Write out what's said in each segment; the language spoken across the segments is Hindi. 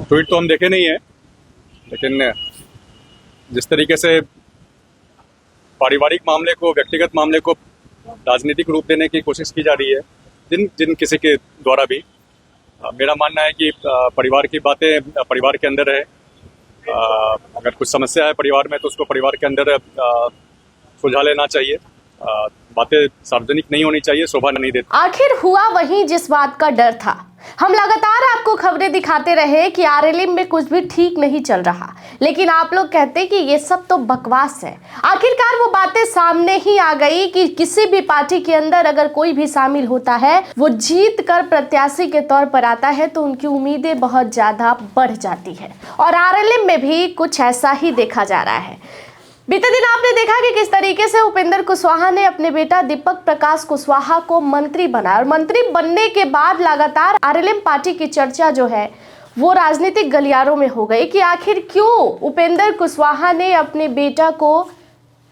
ट्वीट तो हम देखे नहीं है, लेकिन जिस तरीके से पारिवारिक मामले को, व्यक्तिगत मामले को राजनीतिक रूप देने की कोशिश की जा रही है जिन किसी के द्वारा भी, मेरा मानना है कि परिवार की बातें परिवार के अंदर है। अगर कुछ समस्या है परिवार में तो उसको परिवार के अंदर सुलझा लेना चाहिए। बातें सार्वजनिक नहीं होनी चाहिए, शोभा नहीं देती। आखिर हुआ वही जिस बात का डर था। हम लगातार आपको खबरें दिखाते रहे कि आरएलएम में कुछ भी ठीक नहीं चल रहा, लेकिन आप लोग कहते कि ये सब तो बकवास है। आखिरकार वो बातें सामने ही आ गई कि किसी भी पार्टी के अंदर अगर कोई भी शामिल होता है, वो जीत कर प्रत्याशी के तौर पर आता है तो उनकी उम्मीदें बहुत ज्यादा बढ़ जाती है। और आरएलएम में भी कुछ ऐसा ही देखा जा रहा है। बीते दिन आपने देखा कि किस तरीके से उपेंद्र कुशवाहा ने अपने बेटा दीपक प्रकाश कुशवाहा को मंत्री बनाया, और मंत्री बनने के बाद लगातार आरएलएम पार्टी की चर्चा जो है वो राजनीतिक गलियारों में हो गई कि आखिर क्यों उपेंद्र कुशवाहा ने अपने बेटा को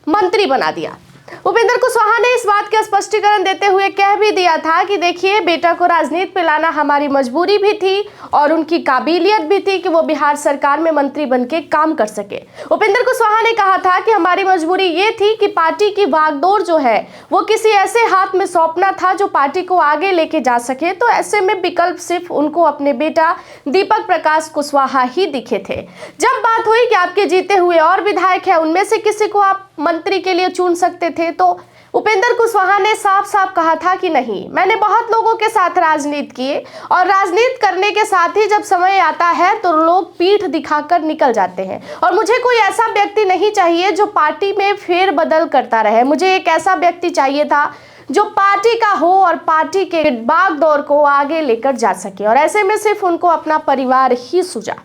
मंत्री बना दिया। उपेंद्र कुशवाहा ने इस बात का स्पष्टीकरण देते हुए कह भी दिया था कि देखिए, बेटा को राजनीति में लाना हमारी मजबूरी भी थी और उनकी काबिलियत भी थी कि वो बिहार सरकार में मंत्री बनके काम कर सके। उपेंद्र कुशवाहा ने कहा था कि हमारी मजबूरी ये थी कि पार्टी की भागदौड़ जो है वो किसी ऐसे हाथ में सौंपना था जो पार्टी को आगे लेके जा सके, तो ऐसे में विकल्प सिर्फ उनको अपने बेटा दीपक प्रकाश कुशवाहा ही दिखे थे। जब बात हुई कि आपके जीते हुए और विधायक है, उनमें से किसी को आप मंत्री के लिए चुन सकते थे, तो उपेंद्र कुशवाहा ने साफ साफ कहा था कि नहीं, मैंने बहुत लोगों के साथ राजनीति की और राजनीति करने के साथ ही जब समय आता है तो लोग पीठ दिखाकर निकल जाते हैं, और मुझे कोई ऐसा व्यक्ति नहीं चाहिए जो पार्टी में फेरबदल करता रहे। मुझे एक ऐसा व्यक्ति चाहिए था जो पार्टी का हो और पार्टी के बागडोर को आगे लेकर जा सके, और ऐसे में सिर्फ उनको अपना परिवार ही सूझा।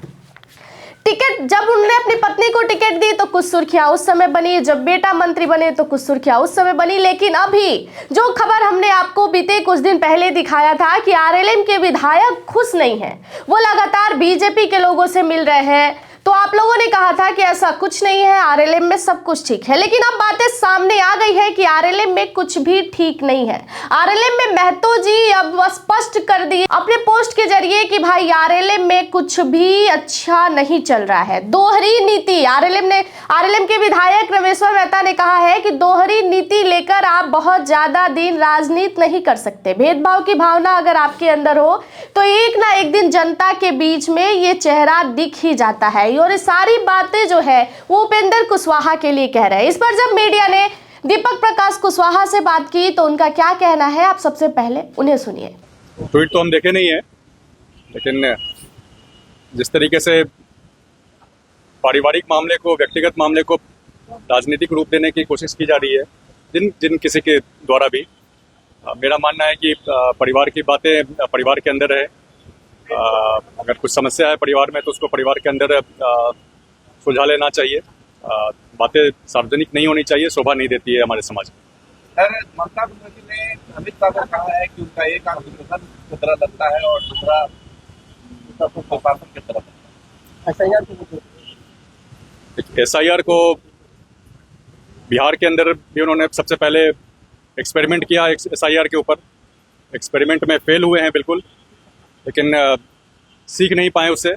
टिकट जब उन्होंने अपनी पत्नी को टिकट दी तो कुछ सुर्खियां उस समय बनी, जब बेटा मंत्री बने तो कुछ सुर्खियां उस समय बनी। लेकिन अभी जो खबर हमने आपको बीते कुछ दिन पहले दिखाया था कि आरएलएम के विधायक खुश नहीं है, वो लगातार बीजेपी के लोगों से मिल रहे हैं, तो आप लोगों ने कहा था कि ऐसा कुछ नहीं है, आरएलएम में सब कुछ ठीक है। लेकिन अब बातें सामने आ गई है कि आरएलएम में कुछ भी ठीक नहीं है। आरएलएम में महतो जी अब स्पष्ट कर दिए अपने पोस्ट के जरिए कि भाई आरएलएम में कुछ भी अच्छा नहीं चल रहा है। दोहरी नीति, आरएलएम के विधायक रमेश्वर मेहता ने कहा है कि दोहरी नीति लेकर आप बहुत ज्यादा दिन राजनीति नहीं कर सकते। भेदभाव की भावना अगर आपके अंदर हो तो एक ना एक दिन जनता के बीच में ये चेहरा दिख ही जाता है, और ये सारी बातें जो है वो उपेंद्र कुशवाहा के लिए कह रहे हैं। इस पर जब मीडिया ने दीपक प्रकाश कुशवाहा से बात की तो उनका क्या कहना है, आप सबसे पहले उन्हें सुनिए। ट्वीट तो हम देखे नहीं है, लेकिन जिस तरीके से पारिवारिक मामले को, व्यक्तिगत मामले को राजनीतिक रूप देने की कोशिश की जा रही है जिन किसी के द्वारा भी, मेरा मानना है कि परिवार की बातें परिवार के अंदर है। अगर कुछ समस्या है परिवार में तो उसको परिवार के अंदर सुलझा लेना चाहिए। बातें सार्वजनिक नहीं होनी चाहिए, शोभा नहीं देती है हमारे समाज में। सर, ममता बनर्जी ने अमित शाह को कहा है कि उनका एक आंख दुर्योधन की तरह लगता है और दूसरा प्रशासन की तरफ। एसआईआर को बिहार के अंदर भी उन्होंने सबसे पहले एक्सपेरिमेंट किया एसआईआर के ऊपर। एक्सपेरिमेंट में फेल हुए हैं बिल्कुल, लेकिन सीख नहीं पाए उससे।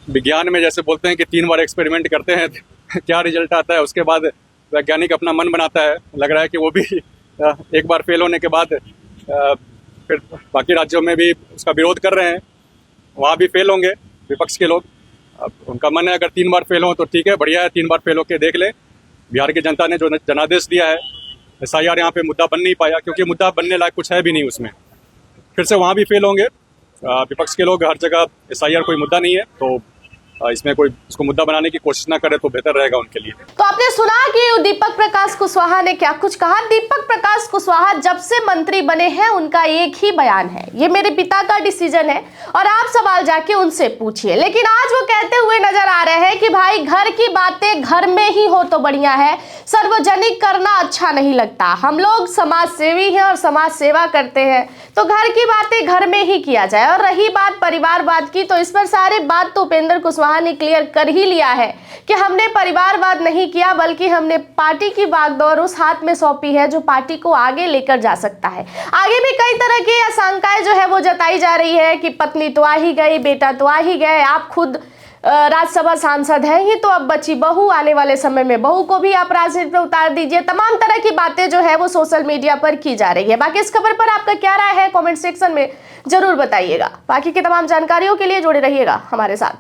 विज्ञान में जैसे बोलते हैं कि 3 बार एक्सपेरिमेंट करते हैं क्या रिजल्ट आता है, उसके बाद वैज्ञानिक अपना मन बनाता है। लग रहा है कि वो भी एक बार फेल होने के बाद फिर बाकी राज्यों में भी उसका विरोध कर रहे हैं, वहाँ भी फेल होंगे विपक्ष के लोग। अब उनका मन है अगर 3 बार फेल हो तो ठीक है, बढ़िया है, 3 बार फेल होके देख ले। बिहार की जनता ने जो जनादेश दिया है, एसआईआर यहाँ पे मुद्दा बन नहीं पाया, क्योंकि मुद्दा बनने लायक कुछ है भी नहीं उसमें। फिर से वहाँ भी फेल होंगे विपक्ष के लोग। हर जगह एसआईआर कोई मुद्दा नहीं है, तो इसमें कोई इसको मुद्दा बनाने की कोशिश ना करे तो बेहतर रहेगा उनके लिए। तो आपने सुना कि दीपक प्रकाश कुशवाहा ने क्या कुछ कहा। दीपक प्रकाश कुशवाहा जब से मंत्री बने हैं उनका एक ही बयान है, ये मेरे पिता का डिसीजन है और आप सवाल जाके उनसे पूछिए। लेकिन आज वो कहते हुए नजर आ रहे हैं कि भाई घर की बातें घर में ही हो तो बढ़िया है, सार्वजनिक करना अच्छा नहीं लगता। हम लोग समाज सेवी हैं और समाज सेवा करते हैं, तो घर की बातें घर में ही किया जाए। और रही बात परिवारवाद की, तो इस पर सारे बात तो उपेंद्र कुशवाहा कुशवाहा ने क्लियर कर ही लिया है कि हमने परिवारवाद नहीं किया, बल्कि हमने पार्टी की बागडोर उस हाथ में सौंपी है जो पार्टी को आगे लेकर जा सकता है। आगे भी कई तरह की आशंकाएं जो है वो जताई जा रही है कि पत्नी तो आ ही गई, बेटा तो आ ही गए, आप खुद राज्यसभा सांसद हैं ही, तो अब बची बहू, आने वाले समय में बहू को भी आप राजनीति में उतार दीजिए। तमाम तरह की बातें जो है वो सोशल मीडिया पर की जा रही है। बाकी इस खबर पर आपका क्या राय है कमेंट सेक्शन में जरूर बताइएगा। बाकी की तमाम जानकारियों के लिए जुड़े रहिएगा हमारे साथ।